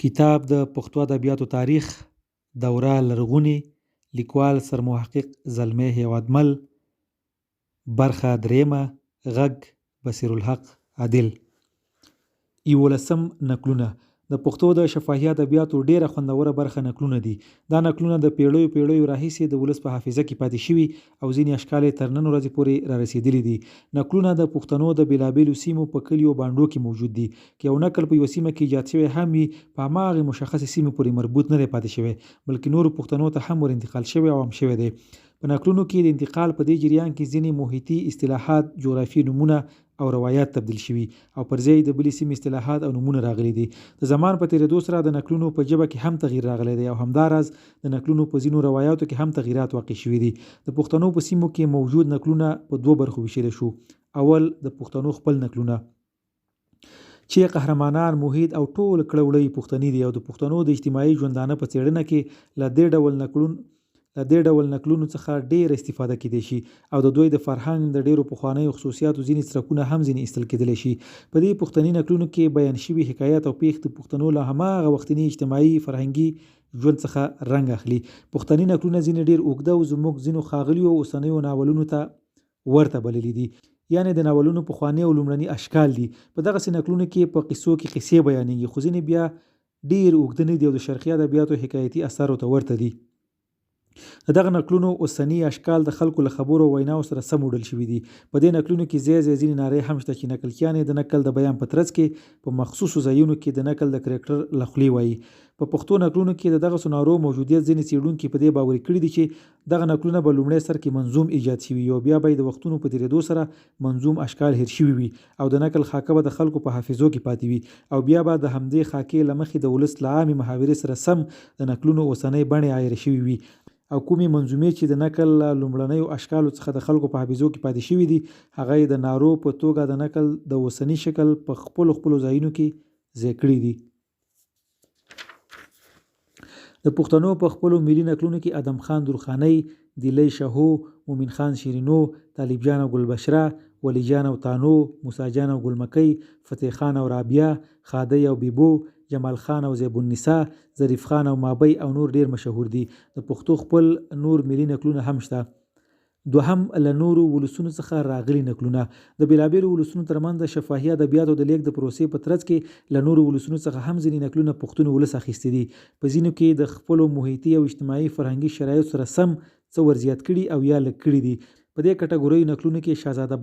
کتاب د پښتو ادبیاتو تاریخ دوره لرغونې، لیکوال سرمحقق زلمی هېوادمل، برخه درېیمه، غږ بصیرالحق عادل. 11 نکلونه. د پښتو د شفاهي ادبیاتو ډیره خوندوره برخه نکلونه دي. دا نکلونه د پیړیو راهیسې د ولس په حافظه کې پاتې شوي او ځینې اشکال یې تر نن ورځې پورې را رسېدلي دي. نکلونه د پښتنو د بېلابېلو سیمو په کلیو بانډو کې موجود دي. که یو نکل په یوه سیمه کې ایجاد شوی هم وي، په هماغې مشخصې سیمې پورې مربوط نه دی پاتې شوی، بلکې نورو پښتنو ته هم ور انتقال شوی او عام شوی دی. په نکلونو کې د انتقال په دې جریان کې ځینې محیطي اصطلاحات، جغرافیې نومونه او روایات تبدیل شوي او پر ځای د بلې سیمې اصطلاحات او نومونه راغلي دي. د زمان په تېرېدو سره د نکلونو په ژبه کې هم تغییر راغلی دی او همداراز د نکلونو په ځینو روایاتو کې هم تغییرات واقع شوي دي. د پښتنو په سیمو کې موجود نکلونه په دوه برخو ویشلی شو. اول د پښتنو خپل نکلونه چې قهرمانان، محیط او ټول کړه پښتني دي او د پښتنو د اجتماعي ژوندانه په څېړنه کې له دې ډول نکلونو څخه ډېر استفاده کېدای شي او د دوی د فرهنګ د ډېرو پخوانیو خصوصیاتو ځینې څرکونه هم ځینې ایستل کېدلی شي. په دې پښتني نکلونو کې بیان شوي حکایات او پېښې د پښتنو له هماغه وختني اجتماعي فرهنګي ژوند څخه رنګ اخلي. پښتني نکلونه ځینې ډېر اوږده او زموږ ځینو ښاغلیو اوسنیو ناولونو ته ورته بللي دي، یعنې د ناولونو پخواني او لومړني اشکال دي. په دغسې نکلونو کې په قصو کې قصې بیانېږي، خو ځینې بیا ډېر اوږده نه دي او د شرقي ادبیاتو حکایتي اثارو ته ورته دي. د دغه نکلونو اوسني اشکال د خلکو له خبرو او ویناو سره سم وډل شوي دي. په دې نکلونو کې ځینې نارې هم شته چې نکلچیانې د نکل د بیان په ترڅ کې په مخصوصو ځایونو کې د نکل د کرکټر له خولې وایي. په پښتو نکلونو کې د دغسو نارو موجودیت ځینې څېړونکي په دې باوري کړي دي چې دغه نکلونه به لومړی سر کې منظوم ایجاد شوي او بیا به د وختونو په تېرېدو سره منظوم اشکال هېر شوي وي او د نکل خاکه به د خلکو په حافظو کې پاتې وي او بیا به د همدې خاکې له مخې د ولس له عامې محاورې سره سم د نکلونو اوسنۍ بڼې عایره شوي وي او کومې منظومې چې د نکل له لومړنیو اشکالو څخه د خلکو په حافظو کې پاتې شوي دي، هغه یې د نارو په توګه د نکل د اوسني شکل په خپلو ځایونو کې ځای کړي دي. د پښتنو په خپلو ملي نکلونو کې ادم خان درخانۍ، دیلی شهو، مومن خان شیرینو، طالب جان او ګلبشره، ولی جان او تانو، موسی جان او ګلمکۍ، فتح خان او رابعه، خادی او بیبو، جمال خان او زیب النساء، ظریف خان او مابی او نور ډیر مشهور دي. د پښتو خپل نور ملي نکلونه هم شته. دوهم، له نورو ولسونو څخه راغلي نکلونه. د بېلابېلو ولسونو ترمنځ د شفاهي ادبیاتو د لیږد د پروسې په ترڅ کې له نورو ولسونو څخه هم ځینې نکلونه پښتون ولس اخیستي دي. په ځینو کې د خپلو محیطي او اجتماعي فرهنګي شرایطو سره سم څه ورزیات کړي او یا لږ کړي دي. په دې کټګوریو نکلونو کې شهزاده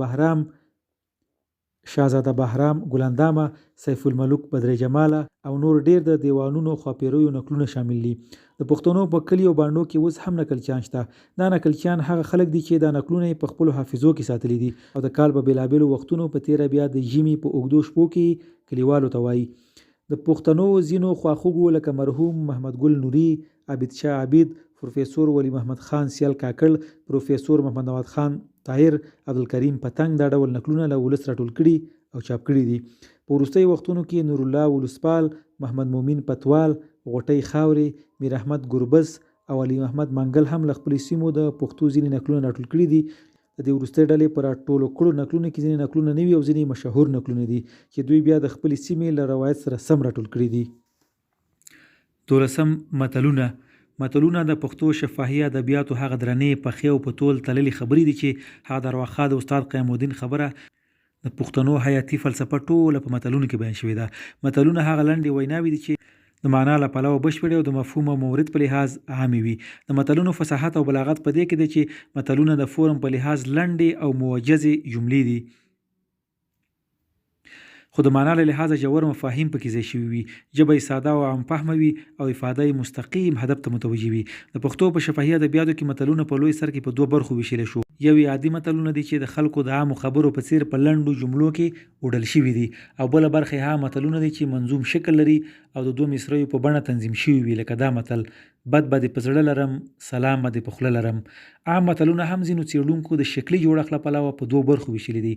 بهرام، ګلندامه، سیف الملوک بدر جماله او نور ډیر د دیوانونو خواپیریو نکلونه شامل دي. د پښتنو په کلیو بانډو کې اوس هم نکلچیان شته. دا نکلچیان هغه خلک دي چې دا نکلونه په خپلو حافظو کې ساتلي دي او د کال په بېلابېلو وختونو په تېره بیا د ژمي په اوږدو شپو کې کلیوالو ته وایي. د پښتنو ځینو خواخوږو لکه مرحوم محمد ګل نوري، عابد شاه عابد، پروفیسور ولی محمد خان سیال کاکړ، پروفیسور محمد نواز خان طاهر، عبدالکریم پتنګ دا ډول نکلونه له ولس راټول کړي او چاپ کړي دي. په وروستیو وختونو کې نور الله ولسپال، محمد مومن پتوال، غوټۍ خاورې، میر احمد ګربز او علي محمد منګل هم له خپلې سیمو د پښتو ځینې نکلونه راټول کړي دي. د دې وروستۍ ډلې په راټولو کړو نکلونو کې ځینې نکلونه نوي او ځینې مشهور نکلونه دي چې دوی بیا د خپلې سیمې له روایت سره سم راټول کړي دي. 12 متلونه د پښتو شفاهي ادبیاتو هغه درنې، پخې او په تول تللې خبرې دي چې هغه د ارواښاد د استاد قیام الدین خبره د پښتنو حیاتي فلسفه ټوله په متلونو کې بیان شوې ده. متلونه هغه لنډې ویناوې دي چې د معنا له پلوه بشپړې او د مفهوم او مورد په لحاظ عامې وي. د متلونو فصاحت او بلاغت په دې کې دی چې متلونه د فورم په لحاظ لنډې او موجزې جملې دي، خو د معنا له لحاظه ژور مفاهیم پکې ځای شوي وي. ژبه یې ساده او عام فهمه وي او افاده یې مستقیم هدف ته متوجه وي. د پښتو په شفاهي ادبیاتو کې متلونه په لوی سر کې په دوه برخو ویشلی شو. یو یې عادي متلونه دي چې د خلکو د عامو خبرو په څیر په لنډو جملو کې وډل شوي دي، او بله برخه یې هغه متلونه دي چې منظوم شکل لري او د دوه مصرعو په بڼه تنظیم شوي وي، لکه دا متل: بد به دې په زړه لرم، سلام به دې په خوله لرم. عام متلونه هم ځینو څېړونکو د شکلي جوړښت له پلوه په دوه برخو ویشلي دي.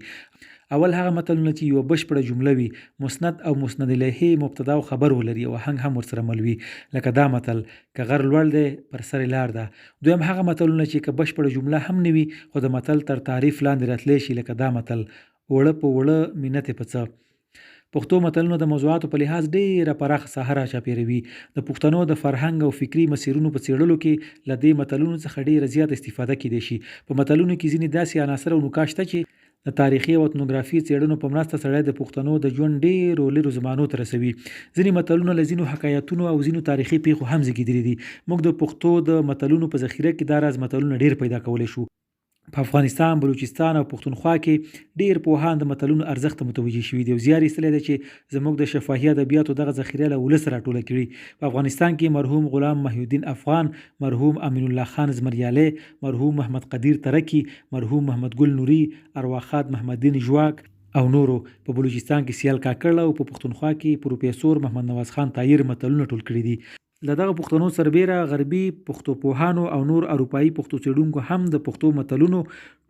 اول هغه متلونه چې یوه بشپړه جمله وي، مسند او مسند الیه، مبتدا او خبر ولري او آهنګ هم ورسره مل وي، لکه دا متل: که غر لوړ دی پر سر لار ده. دویم هغه متلونه چې که بشپړه جمله هم نه وي خو د متل تر تعریف لاندې راتلی شي، لکه دا متل: اوړه په اوړه مینت په څه. پښتو متلونه د موضوعاتو په لحاظ ډېره پراخه ساحه راچاپېروي. د پښتنو د فرهنګ او فکري مسیرونو په څېړلو کې له دې متلونو څخه ډېره زیاته استفاده کیدای شي. په متلونو کې ځینې داسې عناصر او نکات شته چې د تاریخي او etnogrافي څېړنو په مرسته سړی د پښتنو د ژوند ډېرو لرو زمانو ته رسوي. ځینې متلونه له ځینو حکایتونو او ځینو تاریخي پیښو هم زېږېدلي دي. موږ د پښتو د متلونو په ذخیره کې دا راز متلونه ډېر پیدا کولی شو. په افغانستان، بلوچستان او پښتونخوا کې ډېر پوهان د متلونو ارزښت ته متوجه شوي دي او زیار یې ایستلی دی چې زموږ د شفاهي ادبیاتو دغه ذخیره له ولس راټوله کړي. په افغانستان کې مرحوم غلام محی الدین افغان، مرحوم امین الله خان زمریالی، مرحوم محمد قدیر ترکی، مرحوم محمد ګل نوري، ارواښاد محمد دین ژواک او نورو. په بلوچستان کې سیال کاکړ او په پښتونخوا کې پروفیسور محمد نواز خان طاهر متلونه ټول کړي دي. له دغه پښتنو سربیره غربي پښتو پوهانو او نور اروپایي پښتو څېړونکو هم د پښتو متلونو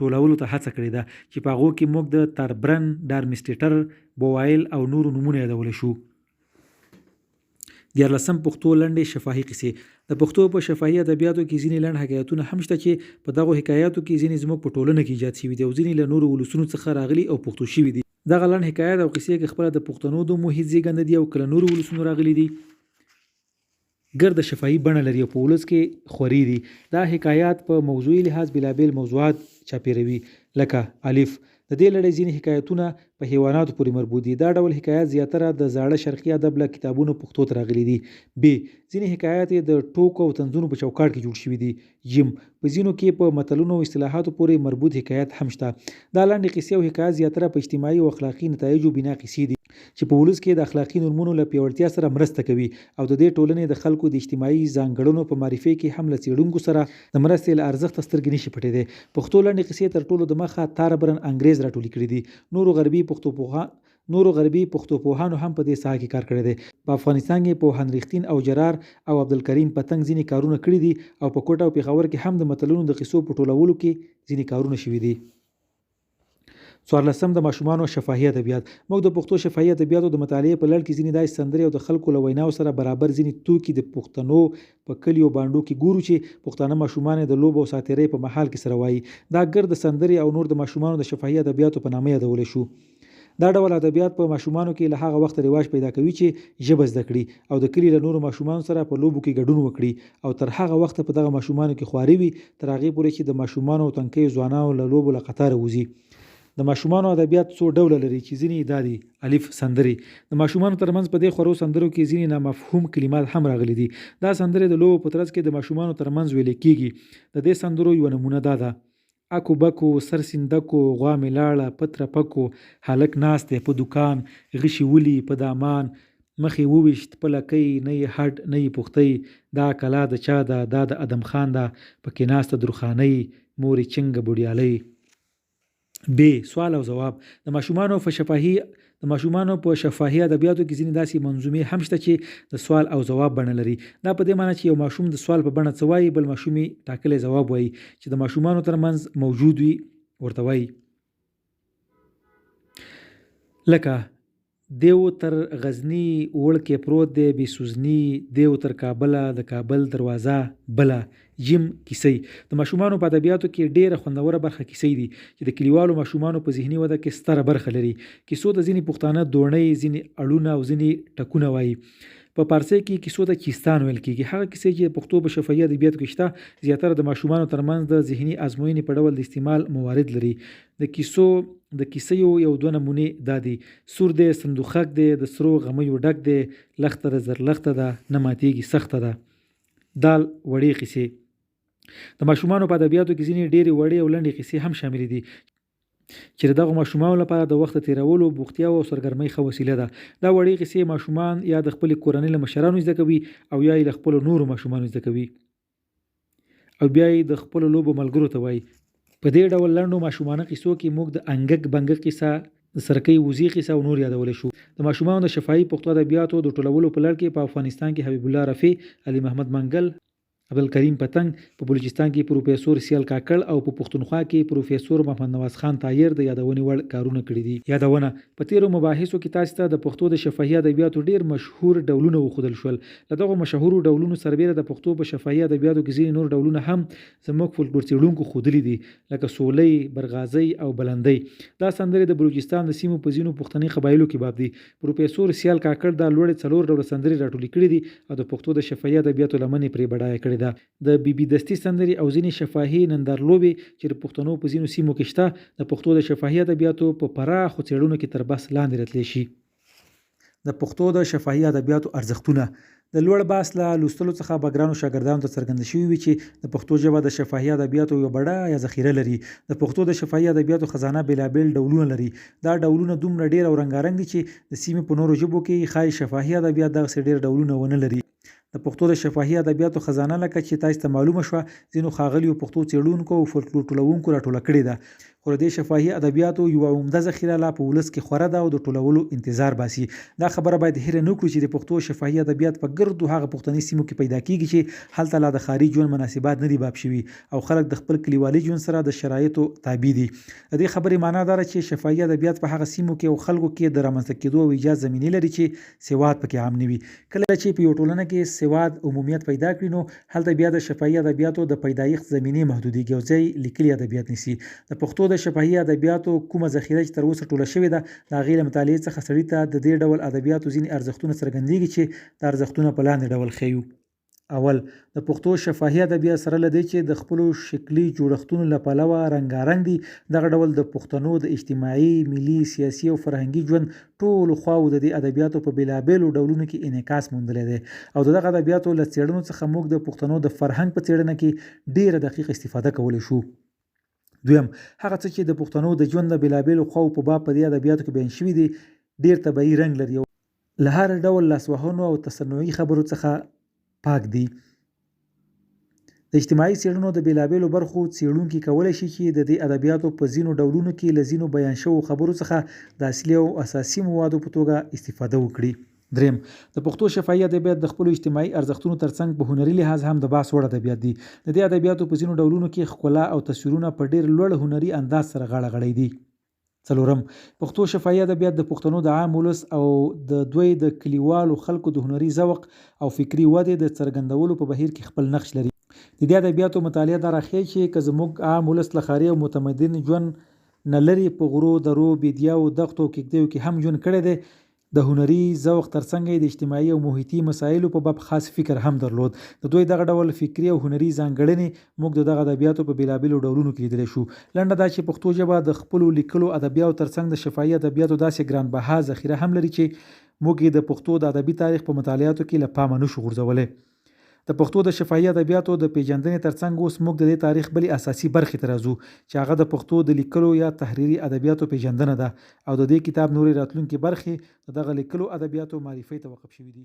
ټولولو ته هڅه کړې ده چې په هغو کې موږ د تربرن، ډارمسټیټر، بووایل او نورو نومونه یادولی شو. 14 پښتو لنډې شفاهي قصې. د پښتو په شفاهي ادبیاتو کې ځینې لنډ حکایتونه هم شته چې په دغو حکایاتو کې ځینې زموږ په ټولنه کې ایجاد شوي دي او ځینې له نورو ولسونو څخه راغلي او پښتو شوي دي. دغه لنډ حکایت او قصې کې خپله د پښتنو د محیط زېږنده دي او که له نورو ولسونو راغلي دي ګرد شفاهي بڼه لري او په ولس کې خوري دي. دا حکایات په موضوعي لحاظ بېلابېل موضوعات چاپېروي، لکه الف د دې لړۍ ځینې حکایتونه په حیواناتو پورې مربوط دي. دا ډول حکایات زیاتره د زاړه شرقي ادب له کتابونو پښتو ته راغلي دي. ب ځینې حکایات د ټوکو او طنزونو په چوکاټ کې جوړ شوي دي. جیم په ځینو کې په متلونو او اصطلاحاتو پورې مربوط حکایات هم شته. دا لنډې قصې او حکایات زیاتره په اجتماعي او اخلاقي نتایجو بنا قصې دي چې په ولس کې د اخلاقي نورمونو له پیاوړتیا سره مرسته کوي او د دې ټولنې د خلکو د اجتماعي ځانګړنو په معرفي کې هم له څېړونکو سره د مرستې له ارزښته سترګې نشي پټېدی. پښتو لنډې قصې تر ټولو د مخه تاربرن انګریز راټولې کړي دي. نورو غربي پښتو پوهانو هم په دې ساحه کې کار کړی دی. په افغانستان کې پوهاند رښتین او جرار او عبدالکریم پتنګ ځینې کارونه کړي دي او په کوټه او پېښور کې هم د متلونو د قصو په ټولولو کې ځینې کارونه شوي دي. 14 د ماشومانو شفاهي ادبیات. موږ د پښتو شفاهي ادبیاتو د مطالعې په لړ کې ځینې داسې سندرې او د خلکو له ویناو سره برابر ځینې توکي د پښتنو په کلیو بانډو کې ګورو چې پښتانه ماشومان د لوبو او ساتیرۍ په محل کې سره وایي. دا ګرد سندرې او نور د ماشومانو د شفاهي ادبیاتو په نامه یادولی شو. دا ډول ادبیات په ماشومانو کې له هغه وخت رواج پیدا کوي چې ژبه زده کړي او د کلي له نورو ماشومانو سره په لوبو کې ګډون وکړي او تر هغه وخته په دغه ماشومانو کې خواري وي تر هغې پورې چې د ماشومانو او تنکیو ځوانانو له لوبو له قطاره وځي. د ماشومانو ادبیات څو ډوله لري چې ځینې دا دي: الف سندرې. د ماشومانو ترمنځ په دې خورو سندرو کې ځینې نامفهوم کلمات هم راغلي دي. دا سندرې د لوبو په ترڅ کې د ماشومانو ترمنځ ویل کېږي. د دې سندرو یوه نمونه دا ده: اکو بکو سر سیندکو غوا مې لاړه پتره پکو هلک ناست دی په دوکان غشي ولي په دامان مخې وویشت په لکۍ نه یې هډ نه یې پوښتۍ دا کلا د چا ده دا د ادم خان ده پکې ناسته درخانۍ مورې چنګه بوډیالۍ. ب سوال او ځواب. د ماشومانو په شفاهي ادبیاتو کې ځینې داسې منظومې هم شته چې د سوال او ځواب بڼه لري. دا په دې معنی چې یو ماشوم د سوال په بڼه څه وایي بل ماشوم یې ټاکلی ځواب وایي چې د ماشومانو ترمنځ موجود وي ورته وایي. لکه دیو تر غزني وړکې پروت دی بې سوزني دیو تر کابله د کابل دروازه بله. جیم کیسې. د ماشومانو په ادبیاتو کې ډېره خوندوره برخه کیسې دي چې د کلیوالو ماشومانو په ذهني وده کې ستره برخه لري. کیسو ته ځینې پښتانه دوړنۍ، ځینې اړونه او ځینې ټکونه وایي. په پارسي کې کیسو ته کیستان ویل کېږي. هغه کیسې چې پښتو په شفاهي ادبیاتو کې شته زیاتره د ماشومانو ترمنځ د ذهني ازموینې په ډول د استعمال موارد لري. د کیسیو یو دوه نمونې دا دي: سور دی صندوخک دی د سرو غمیو ډک دی لخته د زرلخته ده نه ماتېږي سخته ده. دال وړې قیسې. د ماشومانو په ادبیاتو کې ځینې ډېرې وړې او لنډې قیسې هم شاملې دي چې د دغو ماشومانو لپاره د وخت تېرولو، بوختیاو او سرګرمۍ ښه وسیله ده. دا وړې قیسې ماشومان یا د خپلې کورنۍ له مشرانو زده کوي او یا یې له خپلو نورو ماشومانو زده کوي او بیا یې د خپلو لوبو ملګرو ته وایي. په دې ډول لنډو ماشومانه قیسو کې موږ د انګک بنګک قیصه، د سرکۍ وزې قیصه او نور یادولی شو. د ماشومانو د شفاهي پښتو ادبیاتو د ټولولو په لړ کې په افغانستان کې حبیب الله رفیع، علي محمد منګل عبدالکریم پتنګ په بلوچستان کې پروفیسور سیال کاکړ او په پښتونخوا کې پروفیسور محمد نواز خان طاهر د یادونې وړ کارونه کړي دي. یادونه په تیرو مباحثو کې تاسو ته د پښتو د شفاهي ادبیاتو ډیر مشهور ډولونه وښودل شول. له دغو مشهورو ډولونو سربیره د پښتو په شفاهي ادبیاتو کې ځینې نور ډولونه هم زموږ فولکلور څېړونکو ښودلي دي، لکه سولۍ، برغازۍ او بلندۍ. دا سندرې د بلوچستان د سیمو په ځینو پښتني قبایلو کې باب دي. پروفیسور سیال کاکړ دا لوړې 4 ډوله سندرې راټولې کړي دي او د پښتو د شفاهي ادبیاتو لمنې پرې بډایه کړې ده. د بي بي دستي سندرې او ځینې شفاهي نندارلوبې چې د پښتنو په ځینو سیمو کې شته د پښتو د شفاهي ادبیاتو په پراخو څېړنو کې تر بحث لاندې راتلی شي. د پښتو د شفاهي ادبیاتو ارزښتونه د لوړ بحث له لوستلو څخه به ګرانو شاګردانو ته څرګنده شوي وي چې د پښتو ژبه د شفاهي ادبیاتو یوه بډایه ذخیره لري. د پښتو د شفاهي ادبیاتو خزانه بېلابېل ډولونه لري. دا ډولونه دومره ډېر او رنګارنګ دي چې د سیمې په نورو ژبو کې ښایي شفاهي ادبیات دغسې ډېر ډولونه ونه لري. د پښتو د شفاهي ادبیاتو خزانه لکه چې تاسو ته معلومه شوه ځینو ښاغلیو پښتو څېړونکو او فولکلور ټولونکو راټوله کړې ده، خو د دې شفاهي ادبیاتو یوه عمده ذخیره لا په ولس کې خوره ده او د ټولولو انتظار باسي. دا خبره باید هېره نه کړو چې د پښتو شفاهي ادبیات په ګردو هغه پښتني سیمو کې پیدا کېږي چې هلته لا د ښاري ژوند مناسبات نه دي باب شوي او خلک د خپل کلیوالي ژوند سره د شرایطو تابع دي. د دې خبرې معنا دا ده چې شفاهي ادبیات په هغه سیمو کې او خلکو کې د رامنځته کېدو او ایجاد زمینې لري چې سواد پکې عام نه وي. کله چې په یو ټولنه کې سواد عمومیت پیدا کړي نو هلته بیا د شفاهي ادبیاتو د پیدایښت زمینې محدودېږي او ځای لیکلي ادبیات نیسي. د پښتو د شفاهي ادبیاتو کومه ذخیره چې تر اوسه ټوله شوې ده د هغې له مطالعې څخه سړي ته د دې ډول ادبیاتو ځینې ارزښتونه څرګندېږي چې دا ارزښتونه په لاندې ډول ښیو. اول، د پښتو شفاهي ادبیات سره له دې چې د خپلو شکلي جوړښتونو له پلوه رنګارنګ دي، دغه ډول د پښتنو د اجتماعي، ملي، سیاسي او فرهنګي ژوند ټولو خواوو د دې ادبیاتو په بېلابېلو ډولونو کې انعکاس موندلی دی او د دغه ادبیاتو له څېړنو څخه موږ د پښتنو د فرهنګ په څېړنه کې ډېره دقیق استفاده کولی شو. دویم، هغه څه چې د پښتنو د ژوند د بېلابېلو خواوو په باب په دې ادبیاتو کې بیان شوي دي ډېر طبیعي رنګ لري او له هر ډول لاسوهنو او تصنعي خبرو څخه پاک دي. د اجتماعي څېړنو د بېلابېلو برخو څېړونکي کولی شي چې د دې ادبیاتو په ځینو ډولونو کې له ځینو بیان شوو خبرو څخه د اصلي او اساسي موادو په توګه استفاده وکړي. دریم، د پښتو شفاهي ادبیات د خپلو اجتماعي ارزښتونو ترڅنګ په هنري لحاظ هم د بحث وړ ادبیات دي. د دې ادبیاتو په ځینو ډولونو کې ښکلا او تصویرونه په ډېر لوړ هنري انداز سره غاړه غړی دي. څلورم، پښتو شفاهي ادبیات د پښتنو د عام ولس او د دوی د کلیوالو خلکو د هنري ذوق او فکري ودې د څرګندولو په بهیر کې خپل نقش لري. د دې ادبیاتو مطالعه دا راښیي چې که زموږ عام ولس له ښاري او متمدن ژوند نه لرې په غرو، درو، بیدیاو، دښتو او کیږدیو کې هم ژوند کړی دی، د هنري ذوق ترڅنګ د اجتماعي او محیطي مسایلو په باب خاص فکر هم درلود. د دوی دغه ډول فکري او هنري ځانګړنې موږ د دغه ادبیاتو په بېلابېلو ډولونو کې لیدلی شو. لنډه دا چې پښتو ژبه د خپلو لیکلو ادبیاتو ترڅنګ د شفاهي ادبیاتو داسې ګرانبها ذخیره هم لري چې موږ یې د پښتو د ادبي تاریخ په مطالعاتو کې له پامه نشو غورځولی. د پښتو د شفاهي ادبیاتو د پیژندنې ترڅنګ اوس موږ د دې تاریخ بلې اساسي برخې ته راځو چې هغه د پښتو د لیکلو یا تحریري ادبیاتو پیژندنه ده او د دې کتاب نورې راتلونکې برخې د دغه لیکلو ادبیاتو معرفۍ ته وقف شوي دي.